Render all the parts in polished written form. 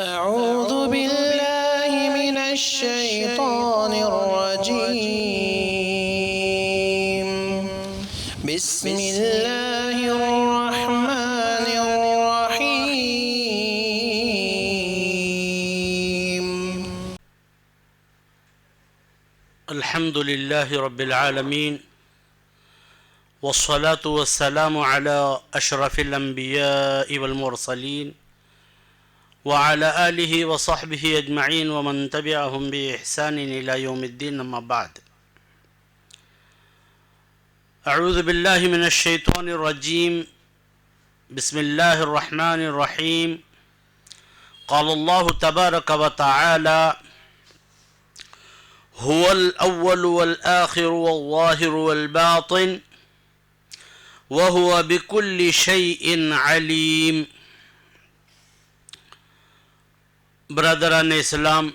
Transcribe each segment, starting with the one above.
أعوذ بالله من الشيطان الرجيم بسم الله الرحمن الرحيم الحمد لله رب العالمين والصلاة والسلام على أشرف الأنبياء والمرسلين وعلى آله وصحبه أجمعين ومن تبعهم بإحسان إلى يوم الدين. أما بعد، أعوذ بالله من الشيطان الرجيم. بسم الله الرحمن الرحيم. قال الله تبارك وتعالى: هو الأول والآخر والظاهر والباطن وهو بكل شيء عليم. برادران اسلام،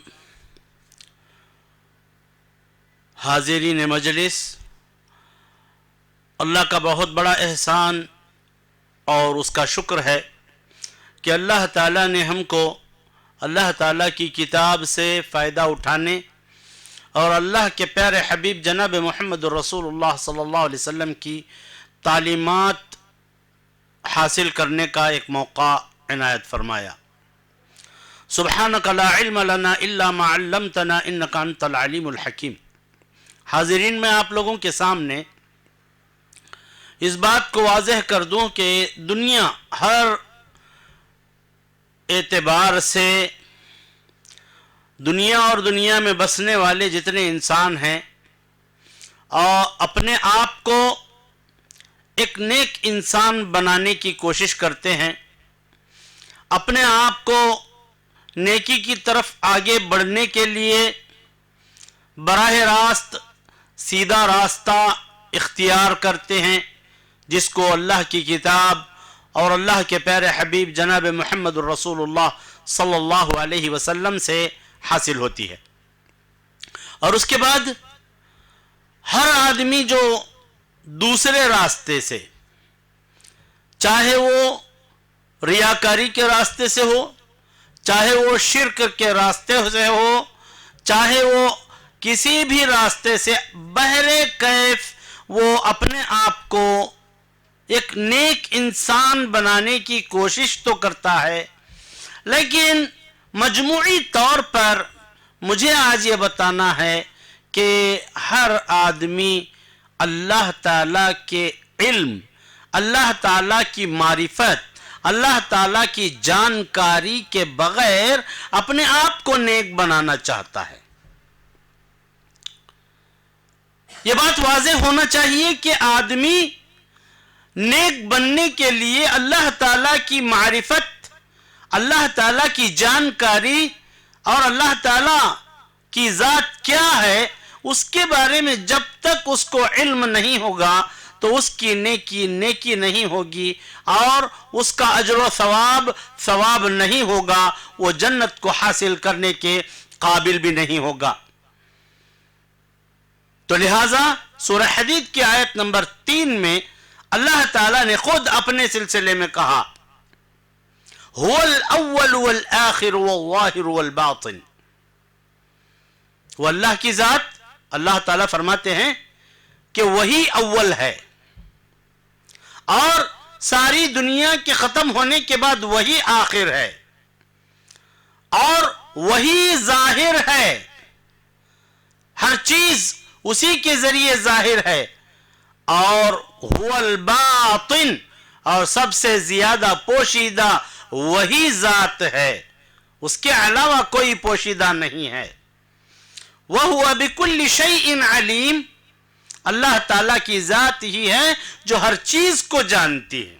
حاضرین مجلس، اللہ کا بہت بڑا احسان اور اس کا شکر ہے کہ اللہ تعالیٰ نے ہم کو اللہ تعالیٰ کی کتاب سے فائدہ اٹھانے اور اللہ کے پیارے حبیب جناب محمد رسول اللہ صلی اللہ علیہ وسلم کی تعلیمات حاصل کرنے کا ایک موقع عنایت فرمایا. سبحانک لا علم لنا الا ما علمتنا انک انت العلیم الحکیم. حاضرین، میں آپ لوگوں کے سامنے اس بات کو واضح کر دوں کہ دنیا ہر اعتبار سے، دنیا اور دنیا میں بسنے والے جتنے انسان ہیں اور اپنے آپ کو ایک نیک انسان بنانے کی کوشش کرتے ہیں، اپنے آپ کو نیکی کی طرف آگے بڑھنے کے لیے براہ راست سیدھا راستہ اختیار کرتے ہیں، جس کو اللہ کی کتاب اور اللہ کے پیارے حبیب جناب محمد الرسول اللہ صلی اللہ علیہ وسلم سے حاصل ہوتی ہے. اور اس کے بعد ہر آدمی جو دوسرے راستے سے، چاہے وہ ریاکاری کے راستے سے ہو، چاہے وہ شرک کے راستے سے ہو، چاہے وہ کسی بھی راستے سے، بہرے کیف وہ اپنے آپ کو ایک نیک انسان بنانے کی کوشش تو کرتا ہے، لیکن مجموعی طور پر مجھے آج یہ بتانا ہے کہ ہر آدمی اللہ تعالیٰ کے علم، اللہ تعالیٰ کی معرفت، اللہ تعالیٰ کی جانکاری کے بغیر اپنے آپ کو نیک بنانا چاہتا ہے. یہ بات واضح ہونا چاہیے کہ آدمی نیک بننے کے لیے اللہ تعالیٰ کی معرفت، اللہ تعالیٰ کی جانکاری اور اللہ تعالیٰ کی ذات کیا ہے اس کے بارے میں جب تک اس کو علم نہیں ہوگا تو اس کی نیکی نہیں ہوگی اور اس کا اجر و ثواب نہیں ہوگا، وہ جنت کو حاصل کرنے کے قابل بھی نہیں ہوگا. تو لہٰذا سورہ حدید کی آیت نمبر 3 میں اللہ تعالیٰ نے خود اپنے سلسلے میں کہا: هو الاول والآخر والظاہر والباطن. وہ اللہ کی ذات، اللہ تعالیٰ فرماتے ہیں کہ وہی اول ہے اور ساری دنیا کے ختم ہونے کے بعد وہی آخر ہے اور وہی ظاہر ہے. ہر چیز اسی کے ذریعے ظاہر ہے. اور هو الباطن، اور سب سے زیادہ پوشیدہ وہی ذات ہے، اس کے علاوہ کوئی پوشیدہ نہیں ہے. وَهُوَ بِكُلِّ شَيْءٍ عَلِيمٌ. اللہ تعالیٰ کی ذات ہی ہے جو ہر چیز کو جانتی ہے.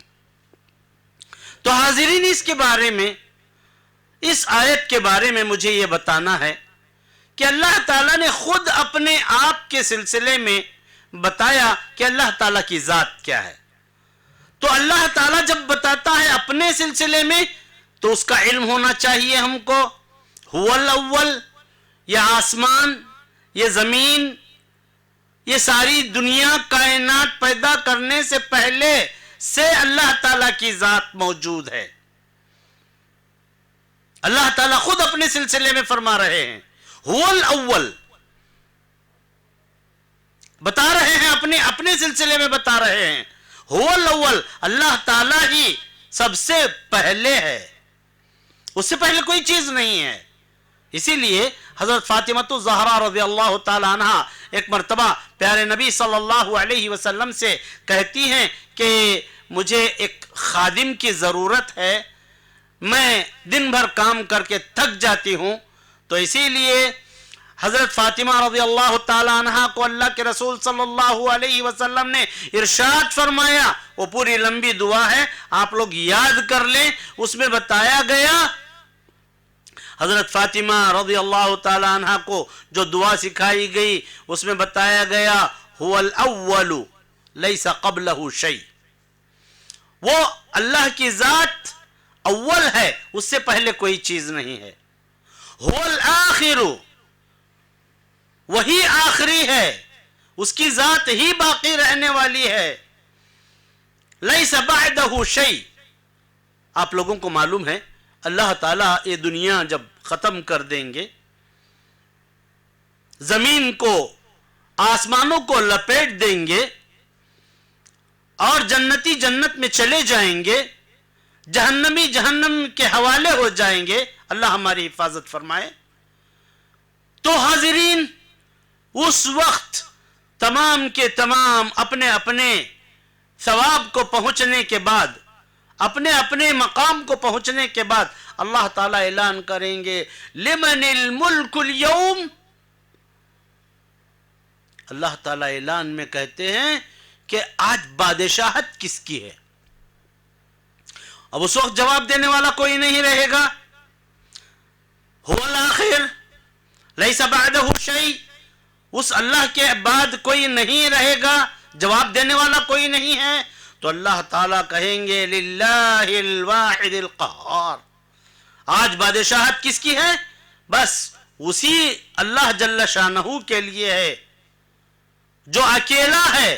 تو حاضرین، اس کے بارے میں، اس آیت کے بارے میں مجھے یہ بتانا ہے کہ اللہ تعالیٰ نے خود اپنے آپ کے سلسلے میں بتایا کہ اللہ تعالیٰ کی ذات کیا ہے. تو اللہ تعالیٰ جب بتاتا ہے اپنے سلسلے میں تو اس کا علم ہونا چاہیے ہم کو. هو الاول، یہ آسمان، یہ زمین، یہ ساری دنیا کائنات پیدا کرنے سے پہلے سے اللہ تعالیٰ کی ذات موجود ہے. اللہ تعالیٰ خود اپنے سلسلے میں فرما رہے ہیں هو الاول، بتا رہے ہیں اپنے سلسلے میں بتا رہے ہیں هو الاول، اللہ تعالیٰ ہی سب سے پہلے ہے، اس سے پہلے کوئی چیز نہیں ہے۔ اسی لیے حضرت فاطمہ الزہرا رضی اللہ تعالی عنہ ایک مرتبہ پیارے نبی صلی اللہ علیہ وسلم سے کہتی ہیں کہ مجھے ایک خادم کی ضرورت ہے، میں دن بھر کام کر کے تھک جاتی ہوں، تو اسی لیے حضرت فاطمہ رضی اللہ تعالی عنہ کو اللہ کے رسول صلی اللہ علیہ وسلم نے ارشاد فرمایا، وہ پوری لمبی دعا ہے، آپ لوگ یاد کر لیں، اس میں بتایا گیا حضرت فاطمہ رضی اللہ تعالی عنہ کو جو دعا سکھائی گئی اس میں بتایا گیا هو الاول لیس قبلہ شیء، وہ اللہ کی ذات اول ہے، اس سے پہلے کوئی چیز نہیں ہے۔ هو الاخر، وہی آخری ہے، اس کی ذات ہی باقی رہنے والی ہے۔ لیس بعدہ شیء، آپ لوگوں کو معلوم ہے اللہ تعالیٰ یہ دنیا جب ختم کر دیں گے، زمین کو آسمانوں کو لپیٹ دیں گے اور جنتی جنت میں چلے جائیں گے، جہنمی جہنم کے حوالے ہو جائیں گے، اللہ ہماری حفاظت فرمائے۔ تو حاضرین، اس وقت تمام کے تمام اپنے اپنے ثواب کو پہنچنے کے بعد، اپنے اپنے مقام کو پہنچنے کے بعد اللہ تعالیٰ اعلان کریں گے لمن الملک اليوم، اللہ تعالیٰ اعلان میں کہتے ہیں کہ آج بادشاہت کس کی ہے؟ اب اس وقت جواب دینے والا کوئی نہیں رہے گا۔ هو الاخر لیس بعدہ شیء، اس اللہ کے بعد کوئی نہیں رہے گا، جواب دینے والا کوئی نہیں ہے، تو اللہ تعالیٰ کہیں گے للہ الواحد القہار، آج بادشاہت کس کی ہے؟ بس اسی اللہ جل شانہ کے لیے ہے جو اکیلا ہے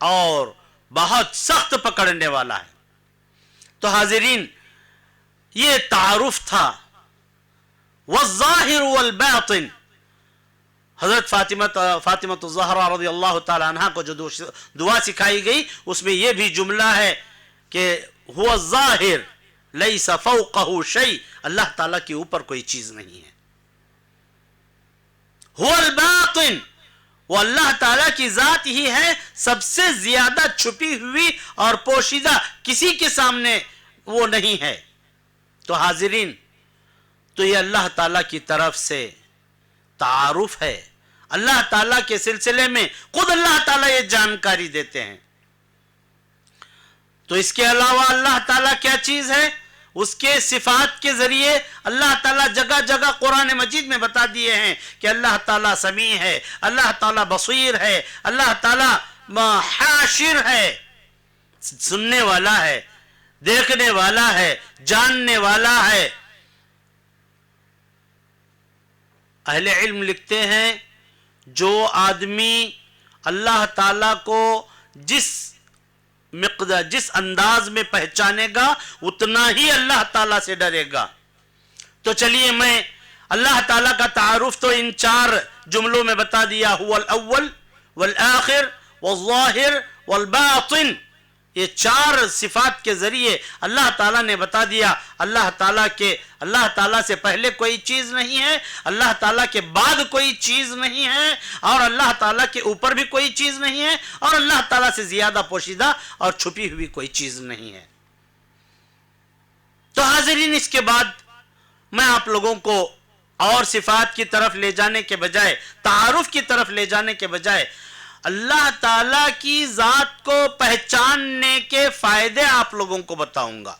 اور بہت سخت پکڑنے والا ہے۔ تو حاضرین، یہ تعارف تھا والظاہر والباطن۔ حضرت فاطمہ الزہرا رضی اللہ تعالی عنہ کو جو دعا سکھائی گئی اس میں یہ بھی جملہ ہے کہ هو الظاہر لیس فوقہ شیء، اللہ تعالیٰ کے اوپر کوئی چیز نہیں ہے۔ هو الباطن، وہ اللہ تعالیٰ کی ذات ہی ہے سب سے زیادہ چھپی ہوئی اور پوشیدہ، کسی کے سامنے وہ نہیں ہے۔ تو حاضرین، تو یہ اللہ تعالیٰ کی طرف سے تعارف ہے، اللہ تعالیٰ کے سلسلے میں خود اللہ تعالیٰ یہ جانکاری دیتے ہیں۔ تو اس کے علاوہ اللہ تعالیٰ کیا چیز ہے؟ اس کے صفات کے ذریعے اللہ تعالیٰ جگہ جگہ قرآن مجید میں بتا دیے ہیں کہ اللہ تعالیٰ سمیع ہے، اللہ تعالیٰ بصیر ہے، اللہ تعالیٰ حاشر ہے، سننے والا ہے، دیکھنے والا ہے، جاننے والا ہے۔ اہل علم لکھتے ہیں جو آدمی اللہ تعالیٰ کو جس انداز میں پہچانے گا اتنا ہی اللہ تعالیٰ سے ڈرے گا۔ تو چلیے میں اللہ تعالیٰ کا تعارف تو ان 4 جملوں میں بتا دیا، هو الاول والآخر والظاہر والباطن، یہ 4 صفات کے ذریعے اللہ تعالیٰ نے بتا دیا اللہ تعالیٰ سے پہلے کوئی چیز نہیں ہے، اللہ تعالیٰ کے بعد کوئی چیز نہیں ہے، اور اللہ تعالیٰ کے اوپر بھی کوئی چیز نہیں ہے، اور اللہ تعالیٰ سے زیادہ پوشیدہ اور چھپی ہوئی کوئی چیز نہیں ہے۔ تو حاضرین، اس کے بعد میں آپ لوگوں کو اور صفات کی طرف لے جانے کے بجائے، تعارف کی طرف لے جانے کے بجائے، اللہ تعالیٰ کی ذات کو پہچاننے کے فائدے آپ لوگوں کو بتاؤں گا۔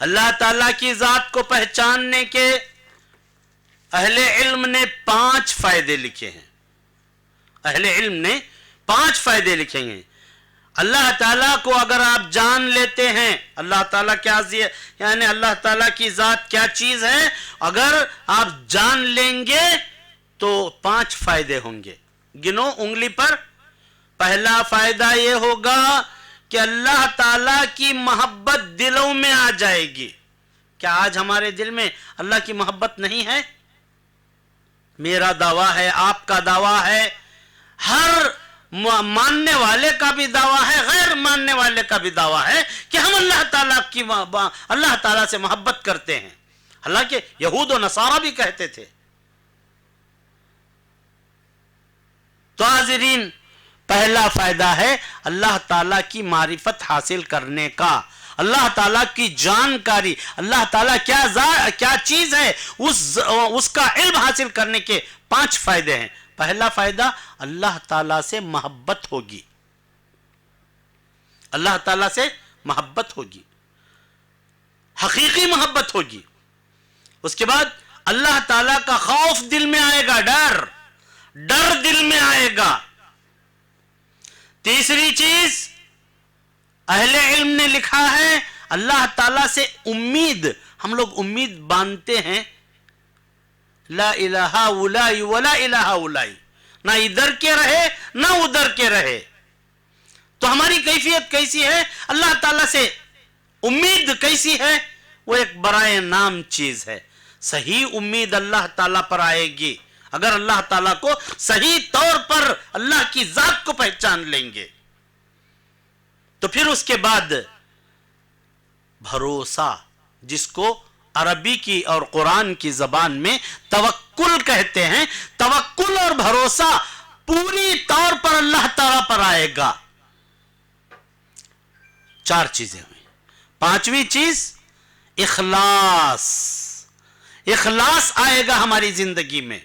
اللہ تعالیٰ کی ذات کو پہچاننے کے اہل علم نے 5 فائدے لکھے ہیں۔ اہل علم نے 5 فائدے لکھے ہیں۔ اللہ تعالیٰ کو اگر آپ جان لیتے ہیں، اللہ تعالیٰ کیا یعنی اللہ تعالیٰ کی ذات کیا چیز ہے، اگر آپ جان لیں گے تو 5 فائدے ہوں گے۔ گنو انگلی پر۔ پہلا فائدہ یہ ہوگا کہ اللہ تعالیٰ کی محبت دلوں میں آ جائے گی کیا آج ہمارے دل میں اللہ کی محبت نہیں ہے؟ میرا دعویٰ ہے، آپ کا دعویٰ ہے، ہر ماننے والے کا بھی دعویٰ ہے، غیر ماننے والے کا بھی دعویٰ ہے کہ ہم اللہ تعالیٰ سے محبت کرتے ہیں. حالانکہ یہود و نصارہ بھی کہتے تھے. تو حاضرین، پہلا فائدہ ہے اللہ تعالیٰ کی معرفت حاصل کرنے کا، اللہ تعالیٰ کی جانکاری، اللہ تعالیٰ کیا چیز ہے اس کا علم حاصل کرنے کے 5 فائدے ہیں. پہلا فائدہ، اللہ تعالیٰ سے محبت ہوگی، اللہ تعالیٰ سے محبت ہوگی، حقیقی محبت ہوگی. اس کے بعد اللہ تعالیٰ کا خوف دل میں آئے گا، ڈر دل میں آئے گا. تیسری چیز، اہل علم نے لکھا ہے اللہ تعالیٰ سے امید، ہم لوگ امید باندھتے ہیں، لا الہ اولائی ولا الہ اولائی، نہ ادھر کے رہے نہ ادھر کے رہے. تو ہماری کیفیت کیسی ہے؟ اللہ تعالیٰ سے امید کیسی ہے؟ وہ ایک برائے نام چیز ہے. صحیح امید اللہ تعالیٰ پر آئے گی اگر اللہ تعالیٰ کو صحیح طور پر اللہ کی ذات کو پہچان لیں گے. تو پھر اس کے بعد بھروسہ، جس کو عربی کی اور قرآن کی زبان میں توکل کہتے ہیں. توکل اور بھروسہ پوری طور پر اللہ تعالیٰ پر آئے گا. 4 چیزیں ہوئی. 5ویں چیز، اخلاص آئے گا ہماری زندگی میں.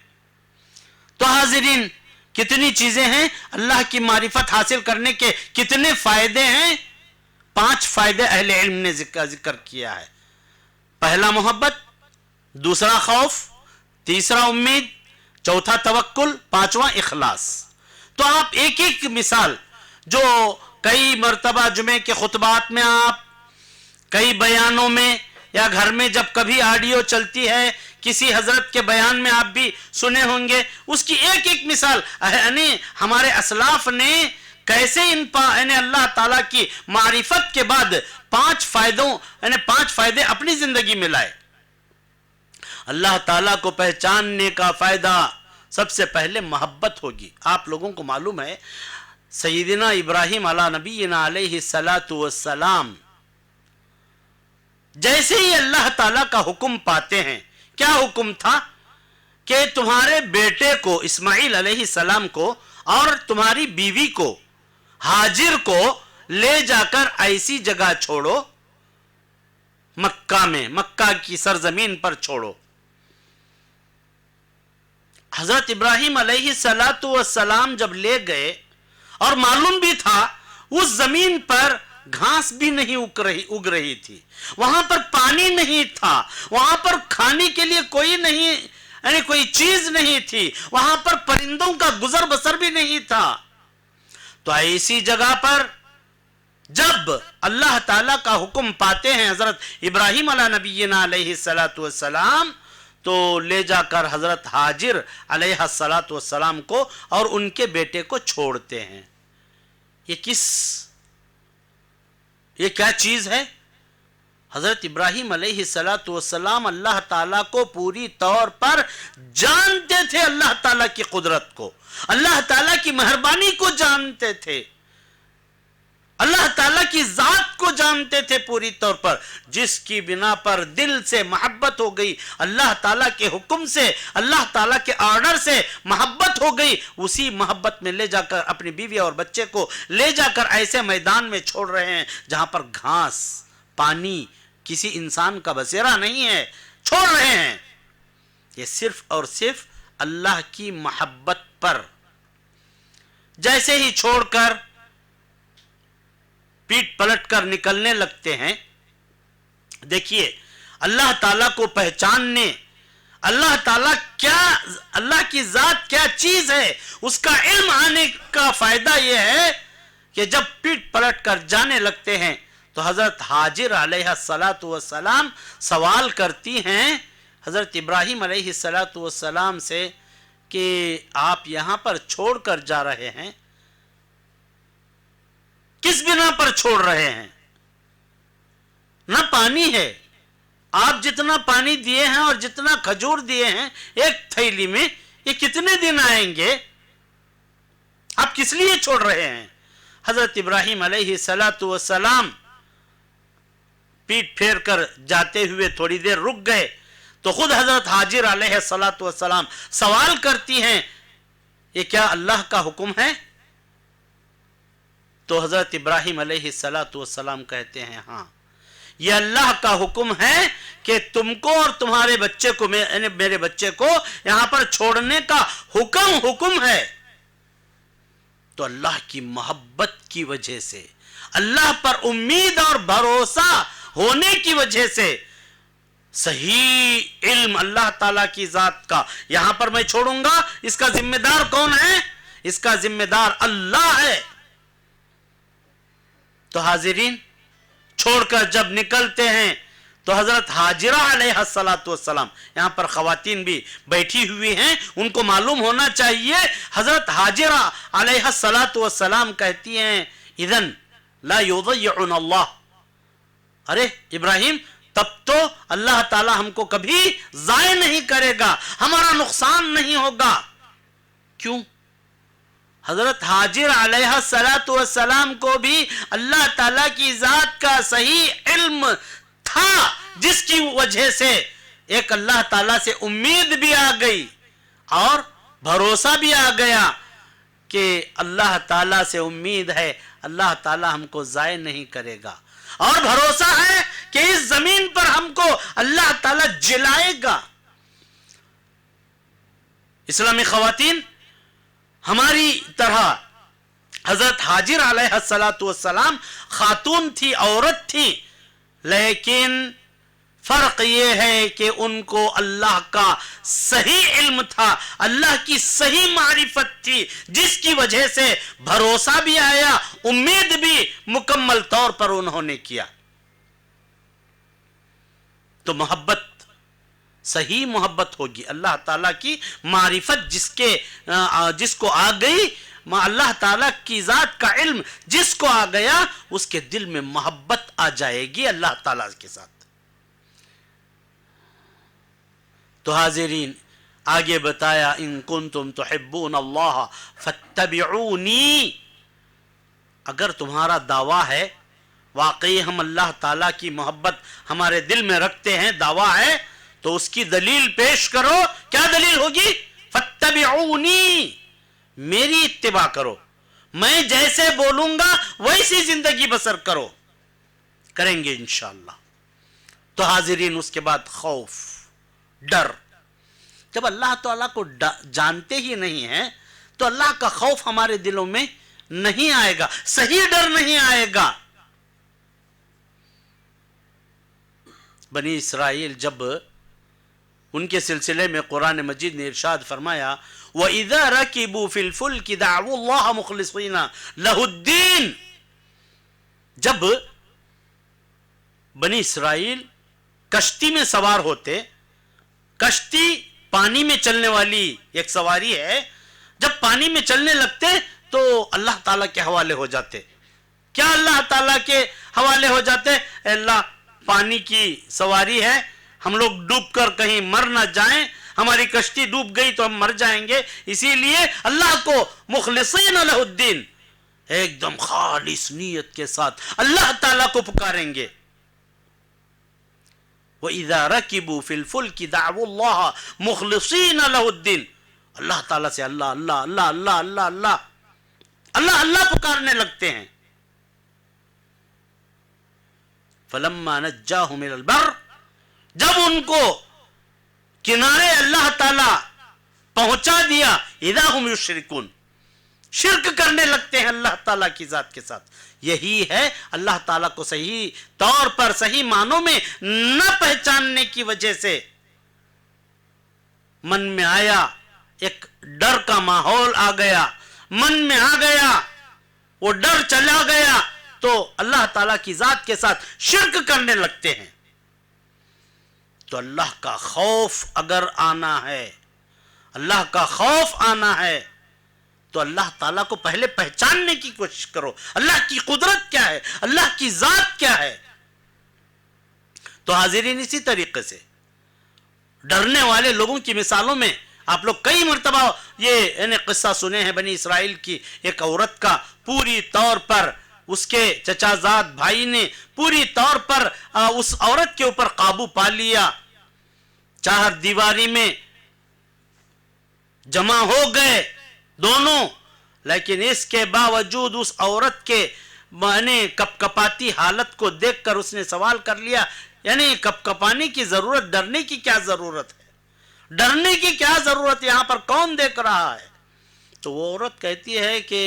تو حاضرین، کتنی چیزیں ہیں؟ اللہ کی معرفت حاصل کرنے کے کتنے فائدے ہیں؟ 5 فائدے اہل علم نے ذکر کیا ہے. پہلا محبت، دوسرا خوف، تیسرا امید، چوتھا توکل، 5واں اخلاص. تو آپ ایک ایک مثال جو کئی مرتبہ جمعے کے خطبات میں، آپ کئی بیانوں میں، یا گھر میں جب کبھی آڈیو چلتی ہے کسی حضرت کے بیان میں آپ بھی سنے ہوں گے، اس کی ایک ایک مثال، یعنی ہمارے اسلاف نے کیسے اللہ تعالیٰ کی معرفت کے بعد 5 فائدے اپنی زندگی میں لائے. اللہ تعالیٰ کو پہچاننے کا فائدہ سب سے پہلے محبت ہوگی. آپ لوگوں کو معلوم ہے سیدنا ابراہیم علی نبینا علیہ السلام جیسے ہی اللہ تعالیٰ کا حکم پاتے ہیں، کیا حکم تھا؟ کہ تمہارے بیٹے کو اسماعیل علیہ السلام کو اور تمہاری بیوی کو ہاجر کو لے جا کر ایسی جگہ چھوڑو، مکہ کی سرزمین پر چھوڑو. حضرت ابراہیم علیہ السلام جب لے گئے، اور معلوم بھی تھا اس زمین پر گھاس بھی نہیں اگ رہی تھی، وہاں پر پانی نہیں تھا، وہاں پر کھانے کے لیے کوئی چیز نہیں تھی، وہاں پر پرندوں کا گزر بسر بھی نہیں تھا. تو ایسی جگہ پر جب اللہ تعالیٰ کا حکم پاتے ہیں حضرت ابراہیم علیہ نبینا علیہ السلام، تو لے جا کر حضرت حاجر علیہ السلام کو اور ان کے بیٹے کو چھوڑتے ہیں. یہ کیا چیز ہے؟ حضرت ابراہیم علیہ السلام اللہ تعالیٰ کو پوری طور پر جانتے تھے، اللہ تعالیٰ کی قدرت کو، اللہ تعالیٰ کی مہربانی کو جانتے تھے، اللہ تعالیٰ کی ذات کو جانتے تھے پوری طور پر، جس کی بنا پر دل سے محبت ہو گئی، اللہ تعالیٰ کے حکم سے، اللہ تعالیٰ کے آرڈر سے محبت ہو گئی. اسی محبت میں لے جا کر اپنی بیوی اور بچے کو لے جا کر ایسے میدان میں چھوڑ رہے ہیں جہاں پر گھاس، پانی، کسی انسان کا بسیرا نہیں ہے، چھوڑ رہے ہیں. یہ صرف اور صرف اللہ کی محبت پر. جیسے ہی چھوڑ کر پیٹ پلٹ کر نکلنے لگتے ہیں، دیکھیے اللہ تعالیٰ کو پہچاننے، اللہ تعالیٰ کیا، اللہ کی ذات کیا چیز ہے، اس کا علم آنے کا فائدہ یہ ہے کہ جب پیٹ پلٹ کر جانے لگتے ہیں تو حضرت حاجر علیہ السلام سوال کرتی ہیں حضرت ابراہیم علیہ السلام سے کہ آپ یہاں پر چھوڑ کر جا رہے ہیں، کس بنا پر چھوڑ رہے ہیں؟ نہ پانی ہے، آپ جتنا پانی دیے ہیں اور جتنا کھجور دیے ہیں ایک تھیلی میں، یہ کتنے دن آئیں گے؟ آپ کس لیے چھوڑ رہے ہیں؟ حضرت ابراہیم علیہ السلام پیٹ پھیر کر جاتے ہوئے تھوڑی دیر رک گئے تو خود حضرت ہاجر علیہ السلام سوال کرتی ہیں، یہ کیا اللہ کا حکم ہے؟ تو حضرت ابراہیم علیہ السلام کہتے ہیں ہاں، یہ اللہ کا حکم ہے کہ تم کو اور تمہارے بچے کو، میرے بچے کو یہاں پر چھوڑنے کا حکم ہے۔ تو اللہ کی محبت کی وجہ سے، اللہ پر امید اور بھروسہ ہونے کی وجہ سے، صحیح علم اللہ تعالیٰ کی ذات کا یہاں پر میں چھوڑوں گا، اس کا ذمہ دار کون ہے؟ اس کا ذمہ دار اللہ ہے۔ تو حاضرین، چھوڑ کر جب نکلتے ہیں تو حضرت ہاجرہ علیہ السلام، یہاں پر خواتین بھی بیٹھی ہوئی ہیں، ان کو معلوم ہونا چاہیے، حضرت ہاجرہ علیہ السلام کہتی ہیں اذن لا یضیعنا اللہ، ارے ابراہیم تب تو اللہ تعالی ہم کو کبھی ضائع نہیں کرے گا، ہمارا نقصان نہیں ہوگا۔ کیوں؟ حضرت ہاجر علیہ السلام کو بھی اللہ تعالیٰ کی ذات کا صحیح علم تھا، جس کی وجہ سے ایک اللہ تعالیٰ سے امید بھی آ گئی اور بھروسہ بھی آ گیا کہ اللہ تعالیٰ سے امید ہے، اللہ تعالیٰ ہم کو ضائع نہیں کرے گا، اور بھروسہ ہے کہ اس زمین پر ہم کو اللہ تعالیٰ جلائے گا۔ اسلامی خواتین ہماری طرح حضرت ہاجر علیہ السلام خاتون تھی، عورت تھی، لیکن فرق یہ ہے کہ ان کو اللہ کا صحیح علم تھا، اللہ کی صحیح معرفت تھی، جس کی وجہ سے بھروسہ بھی آیا، امید بھی مکمل طور پر انہوں نے کیا۔ تو محبت، صحیح محبت ہوگی، اللہ تعالیٰ کی معرفت جس کو آ گئی، اللہ تعالیٰ کی ذات کا علم جس کو آ گیا، اس کے دل میں محبت آ جائے گی اللہ تعالیٰ کے ساتھ۔ تو حاضرین، آگے بتایا ان کنتم تحبون اللہ فاتبعونی، اگر تمہارا دعویٰ ہے واقعی ہم اللہ تعالیٰ کی محبت ہمارے دل میں رکھتے ہیں، دعویٰ ہے، تو اس کی دلیل پیش کرو۔ کیا دلیل ہوگی؟ فاتبعونی، میری اتباع کرو، میں جیسے بولوں گا ویسی زندگی بسر کرو، کریں گے انشاءاللہ۔ تو حاضرین، اس کے بعد خوف، ڈر۔ جب اللہ تعالیٰ کو جانتے ہی نہیں ہیں تو اللہ کا خوف ہمارے دلوں میں نہیں آئے گا، صحیح ڈر نہیں آئے گا۔ بنی اسرائیل جب ان کے سلسلے میں قرآن مجید نے ارشاد فرمایا وَإِذَا رَكِبُوا فِي الْفُلْكِ دَعْوُوا اللَّهَ مُخْلِصِينَ لَهُ الدِّينَ، جب بنی اسرائیل کشتی میں سوار ہوتے، کشتی پانی میں چلنے والی ایک سواری ہے، جب پانی میں چلنے لگتے تو اللہ تعالیٰ کے حوالے ہو جاتے۔ کیا اللہ تعالیٰ کے حوالے ہو جاتے؟ اے اللہ، پانی کی سواری ہے، ہم لوگ ڈوب کر کہیں مر نہ جائیں، ہماری کشتی ڈوب گئی تو ہم مر جائیں گے، اسی لیے اللہ کو مخلصین لہ الدین، ایک دم خالص نیت کے ساتھ اللہ تعالیٰ کو پکاریں گے۔ وَإِذَا رَكِبُوا فِي الْفُلْكِ دَعْوُوا اللَّهَ مُخْلِصِينَ لَهُ الدِّينَ، اللہ تعالیٰ سے اللہ اللہ اللہ اللہ اللہ اللہ اللہ اللہ پکارنے لگتے ہیں۔ فَلَمَّا نَجَّاهُمْ إِلَى الْبَرِّ، جب ان کو کنارے اللہ تعالیٰ پہنچا دیا، اِذَا هُمْ يُشْرِكُونَ، شرک کرنے لگتے ہیں اللہ تعالیٰ کی ذات کے ساتھ۔ یہی ہے اللہ تعالیٰ کو صحیح طور پر، صحیح معنوں میں نہ پہچاننے کی وجہ سے من میں آیا، ایک ڈر کا ماحول آ گیا، من میں آ گیا، وہ ڈر چلا گیا تو اللہ تعالیٰ کی ذات کے ساتھ شرک کرنے لگتے ہیں۔ تو اللہ کا خوف اگر آنا ہے، اللہ کا خوف آنا ہے تو اللہ تعالیٰ کو پہلے پہچاننے کی کوشش کرو، اللہ کی قدرت کیا ہے، اللہ کی ذات کیا ہے۔ تو حاضرین اسی طریقے سے ڈرنے والے لوگوں کی مثالوں میں آپ لوگ کئی مرتبہ یہ قصہ سنے ہیں بنی اسرائیل کی ایک عورت کا، پوری طور پر اس کے چچا زاد بھائی نے پوری طور پر اس عورت کے اوپر قابو پا لیا، چار دیواری میں جمع ہو گئے دونوں، لیکن اس کے باوجود اس عورت کے کپ کپاتی حالت کو دیکھ کر اس نے سوال کر لیا، یعنی کپ کپانے کی ضرورت، ڈرنے کی کیا ضرورت ہے، ڈرنے کی کیا ضرورت، یہاں پر کون دیکھ رہا ہے؟ تو وہ عورت کہتی ہے کہ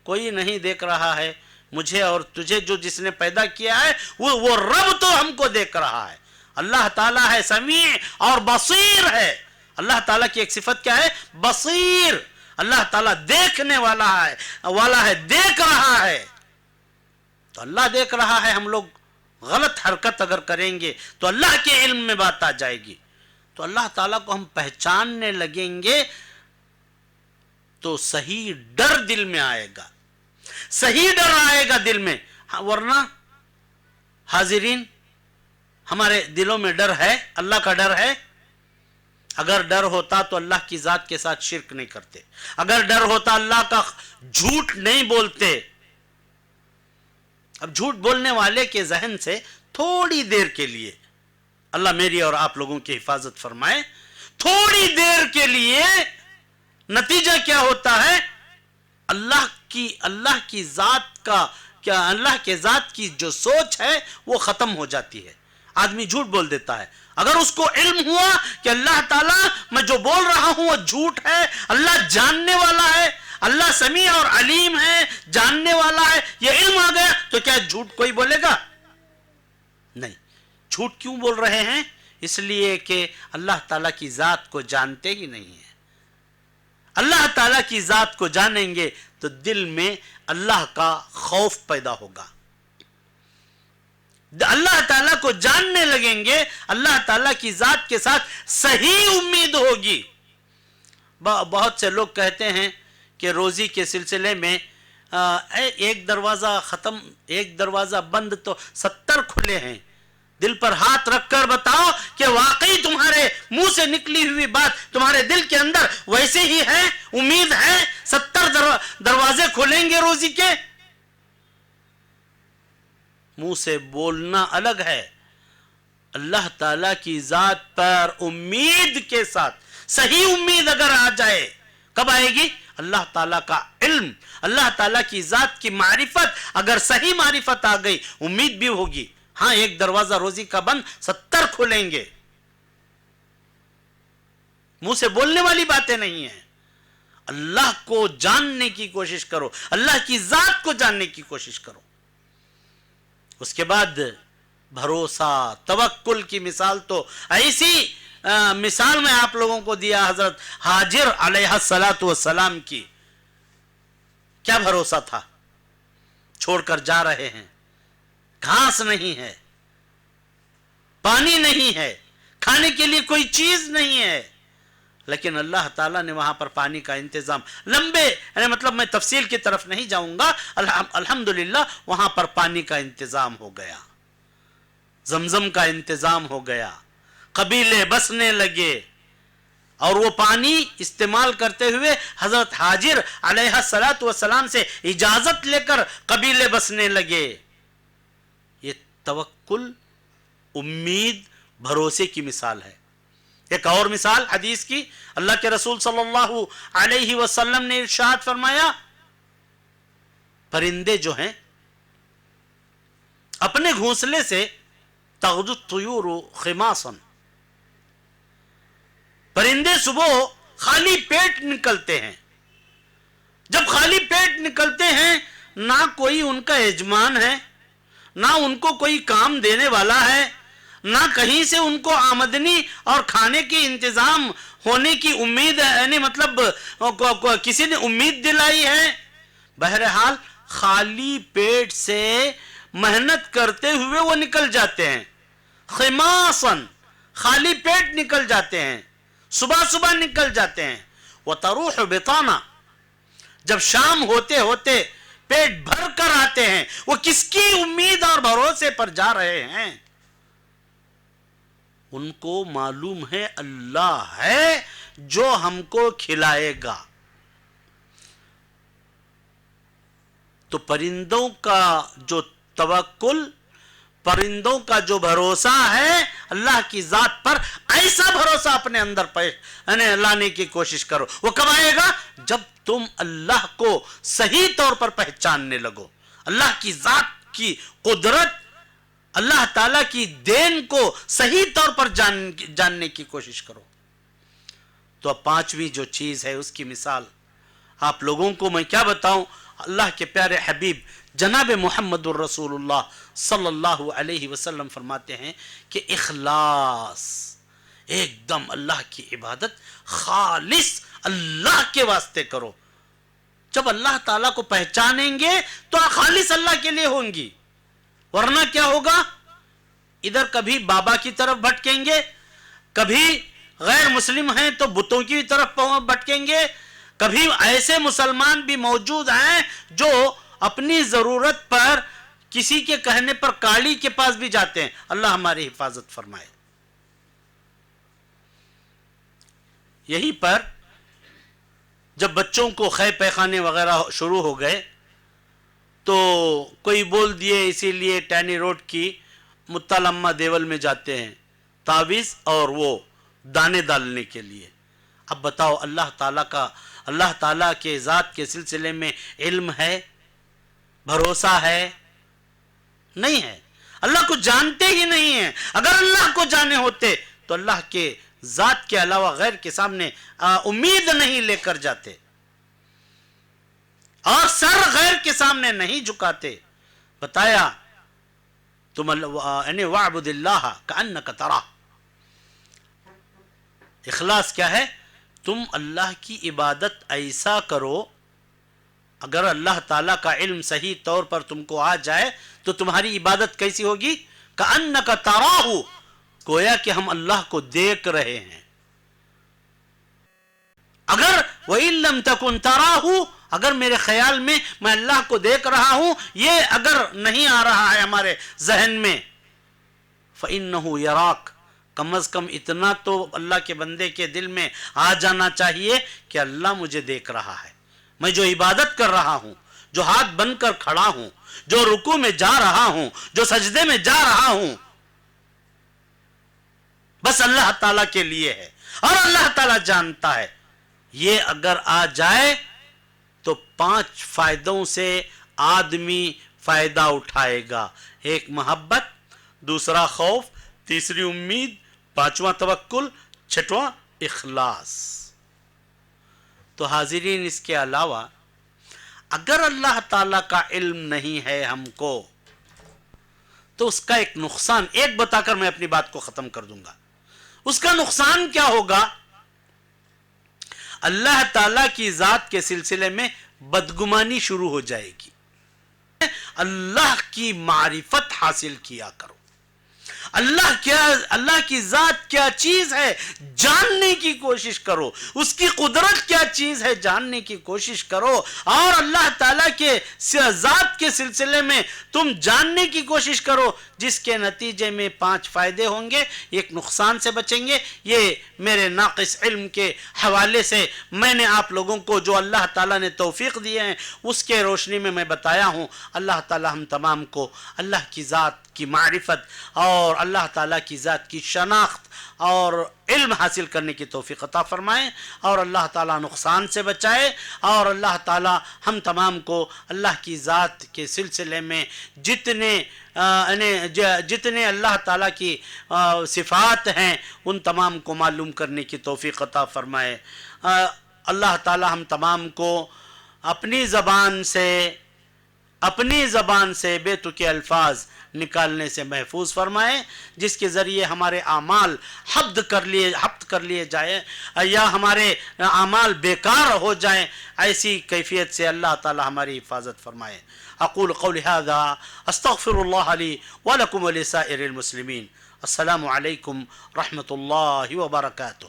کوئی نہیں دیکھ رہا ہے، مجھے اور تجھے جو جس نے پیدا کیا ہے وہ رب تو ہم کو دیکھ رہا ہے۔ اللہ تعالیٰ ہے سمیع اور بصیر ہے۔ اللہ تعالیٰ کی ایک صفت کیا ہے؟ بصیر۔ اللہ تعالیٰ دیکھنے والا ہے، دیکھ رہا ہے۔ تو اللہ دیکھ رہا ہے، ہم لوگ غلط حرکت اگر کریں گے تو اللہ کے علم میں بات آ جائے گی، تو اللہ تعالیٰ کو ہم پہچاننے لگیں گے تو صحیح ڈر دل میں آئے گا، صحیح ڈر آئے گا دل میں۔ ورنہ حاضرین ہمارے دلوں میں ڈر ہے، اللہ کا ڈر ہے؟ اگر ڈر ہوتا تو اللہ کی ذات کے ساتھ شرک نہیں کرتے، اگر ڈر ہوتا اللہ کا جھوٹ نہیں بولتے۔ اب جھوٹ بولنے والے کے ذہن سے تھوڑی دیر کے لیے اللہ میری اور آپ لوگوں کی حفاظت فرمائے، تھوڑی دیر کے لیے نتیجہ کیا ہوتا ہے؟ اللہ کی ذات کا کیا، اللہ کے ذات کی جو سوچ ہے وہ ختم ہو جاتی ہے۔ آدمی جھوٹ بول دیتا ہے، اگر اس کو علم ہوا کہ اللہ تعالیٰ میں جو بول رہا ہوں وہ جھوٹ ہے، اللہ جاننے والا ہے، اللہ سمیع اور علیم ہے، جاننے والا ہے، یہ علم آ گیا تو کیا جھوٹ کوئی بولے گا؟ نہیں۔ جھوٹ کیوں بول رہے ہیں؟ اس لیے کہ اللہ تعالیٰ کی ذات کو جانتے ہی نہیں ہیں۔ اللہ تعالیٰ کی ذات کو جانیں گے تو دل میں اللہ کا خوف پیدا ہوگا، اللہ تعالیٰ کو جاننے لگیں گے، اللہ تعالیٰ کی ذات کے ساتھ صحیح امید ہوگی۔ بہت سے لوگ کہتے ہیں کہ روزی کے سلسلے میں ایک دروازہ ختم، ایک دروازہ بند تو 70 کھلے ہیں۔ دل پر ہاتھ رکھ کر بتاؤ کہ واقعی تمہارے منہ سے نکلی ہوئی بات تمہارے دل کے اندر ویسے ہی ہے؟ امید ہے 70 دروازے کھلیں گے روزی کے؟ منہ سے بولنا الگ ہے، اللہ تعالیٰ کی ذات پر امید کے ساتھ صحیح امید اگر آ جائے، کب آئے گی؟ اللہ تعالیٰ کا علم، اللہ تعالیٰ کی ذات کی معرفت، اگر صحیح معرفت آ گئی امید بھی ہوگی۔ ہاں ایک دروازہ روزی کا بند، 70 کھلیں گے۔ منہ سے بولنے والی باتیں نہیں ہیں۔ اللہ کو جاننے کی کوشش کرو، اللہ کی ذات کو جاننے کی کوشش کرو۔ اس کے بعد بھروسہ، توکل کی مثال تو ایسی مثال میں آپ لوگوں کو دیا حضرت ہاجر علیہ السلام کی۔ کیا بھروسہ تھا؟ چھوڑ کر جا رہے ہیں، گھاس نہیں ہے، پانی نہیں ہے، کھانے کے لیے کوئی چیز نہیں ہے، لیکن اللہ تعالیٰ نے وہاں پر پانی کا انتظام، لمبے مطلب میں تفصیل کی طرف نہیں جاؤں گا، الحمدللہ وہاں پر پانی کا انتظام ہو گیا، زمزم کا انتظام ہو گیا، قبیلے بسنے لگے، اور وہ پانی استعمال کرتے ہوئے حضرت ہاجر علیہ السلام سے اجازت لے کر قبیلے بسنے لگے۔ یہ توکل، امید، بھروسے کی مثال ہے۔ ایک اور مثال حدیث کی، اللہ کے رسول صلی اللہ علیہ وسلم نے ارشاد فرمایا، پرندے جو ہیں اپنے گھونسلے سے تغدو الطیور خماصا، پرندے صبح خالی پیٹ نکلتے ہیں، جب خالی پیٹ نکلتے ہیں نہ کوئی ان کا یجمان ہے، نہ ان کو کوئی کام دینے والا ہے، نہ کہیں سے ان کو آمدنی اور کھانے کی انتظام ہونے کی امید ہے، یعنی مطلب کسی نے امید دلائی ہے، بہرحال خالی پیٹ سے محنت کرتے ہوئے وہ نکل جاتے ہیں، خماصاً خالی پیٹ نکل جاتے ہیں، صبح صبح نکل جاتے ہیں، وَتَرُوحُ بِطَانًا، جب شام ہوتے ہوتے پیٹ بھر کر آتے ہیں، وہ کس کی امید اور بھروسے پر جا رہے ہیں؟ ان کو معلوم ہے اللہ ہے جو ہم کو کھلائے گا. تو پرندوں کا جو توکل، پرندوں کا جو بھروسہ ہے اللہ کی ذات پر، ایسا بھروسہ اپنے اندر لانے کی کوشش کرو. وہ کب آئے گا؟ جب تم اللہ کو صحیح طور پر پہچاننے لگو، اللہ کی ذات کی قدرت، اللہ تعالیٰ کی دین کو صحیح طور پر جاننے کی کوشش کرو. تو اب پانچویں جو چیز ہے اس کی مثال آپ لوگوں کو میں کیا بتاؤں. اللہ کے پیارے حبیب جناب محمد الرسول اللہ صلی اللہ علیہ وسلم فرماتے ہیں کہ اخلاص، ایک دم اللہ کی عبادت خالص اللہ کے واسطے کرو. جب اللہ تعالیٰ کو پہچانیں گے تو خالص اللہ کے لیے ہوں گی، ورنہ کیا ہوگا؟ ادھر کبھی بابا کی طرف بھٹکیں گے، کبھی غیر مسلم ہیں تو بتوں کی طرف بھٹکیں گے، کبھی ایسے مسلمان بھی موجود ہیں جو اپنی ضرورت پر کسی کے کہنے پر کاڑی کے پاس بھی جاتے ہیں. اللہ ہماری حفاظت فرمائے. یہی پر جب بچوں کو خے پیخانے وغیرہ شروع ہو گئے تو کوئی بول دیے اسی لیے ٹینی روڈ کی متلمہ دیول میں جاتے ہیں تعویذ اور وہ دانے ڈالنے کے لیے. اب بتاؤ اللہ تعالیٰ کے ذات کے سلسلے میں علم ہے، بھروسہ ہے؟ نہیں ہے. اللہ کو جانتے ہی نہیں ہیں. اگر اللہ کو جانے ہوتے تو اللہ کے ذات کے علاوہ غیر کے سامنے امید نہیں لے کر جاتے اور سر غیر کے سامنے نہیں جھکاتے. بتایا تم یعنی وَاعْبُدِ اللَّهَ كَأَنَّكَ تَرَاهُ. اخلاص کیا ہے؟ تم اللہ کی عبادت ایسا کرو، اگر اللہ تعالیٰ کا علم صحیح طور پر تم کو آ جائے تو تمہاری عبادت کیسی ہوگی؟ کأنک تراہ، گویا کہ ہم اللہ کو دیکھ رہے ہیں. اگر وَإِن لَمْ تَكُنْ تَرَاهُ، اگر میرے خیال میں اللہ کو دیکھ رہا ہوں، یہ اگر نہیں آ رہا ہے ہمارے ذہن میں، فَإِنَّهُ يَرَاكَ، کم از کم اتنا تو اللہ کے بندے کے دل میں آ جانا چاہیے کہ اللہ مجھے دیکھ رہا ہے. میں جو عبادت کر رہا ہوں، جو ہاتھ بن کر کھڑا ہوں، جو رکوع میں جا رہا ہوں، جو سجدے میں جا رہا ہوں، بس اللہ تعالیٰ کے لیے ہے اور اللہ تعالیٰ جانتا ہے. یہ اگر آ جائے تو 5 فائدوں سے آدمی فائدہ اٹھائے گا. ایک محبت، دوسرا خوف، تیسری امید، 5واں توکل، 6واں اخلاص. تو حاضرین، اس کے علاوہ اگر اللہ تعالیٰ کا علم نہیں ہے ہم کو تو اس کا ایک نقصان ایک بتا کر میں اپنی بات کو ختم کر دوں گا. اس کا نقصان کیا ہوگا؟ اللہ تعالیٰ کی ذات کے سلسلے میں بدگمانی شروع ہو جائے گی. اللہ کی معرفت حاصل کیا کرو. اللہ کی ذات کیا چیز ہے جاننے کی کوشش کرو، اس کی قدرت کیا چیز ہے جاننے کی کوشش کرو، اور اللہ تعالیٰ کے ذات کے سلسلے میں تم جاننے کی کوشش کرو، جس کے نتیجے میں 5 فائدے ہوں گے، ایک نقصان سے بچیں گے. یہ میرے ناقص علم کے حوالے سے میں نے آپ لوگوں کو جو اللہ تعالیٰ نے توفیق دیے ہیں اس کے روشنی میں میں بتایا ہوں. اللہ تعالیٰ ہم تمام کو اللہ کی ذات کی معرفت اور اللہ تعالیٰ کی ذات کی شناخت اور علم حاصل کرنے کی توفیق عطا فرمائے، اور اللہ تعالیٰ نقصان سے بچائے، اور اللہ تعالیٰ ہم تمام کو اللہ کی ذات کے سلسلے میں جتنے اللہ تعالیٰ کی صفات ہیں ان تمام کو معلوم کرنے کی توفیق عطا فرمائے. اللہ تعالیٰ ہم تمام کو اپنی زبان سے بے تکے الفاظ نکالنے سے محفوظ فرمائے، جس کے ذریعے ہمارے اعمال حبط کر لیے جائے یا ہمارے اعمال بیکار ہو جائیں. ایسی کیفیت سے اللہ تعالی ہماری حفاظت فرمائے. اقول قولی ھذا استغفر اللہ لی ولکم ولسائر المسلمین. السلام علیکم رحمۃ اللہ وبرکاتہ.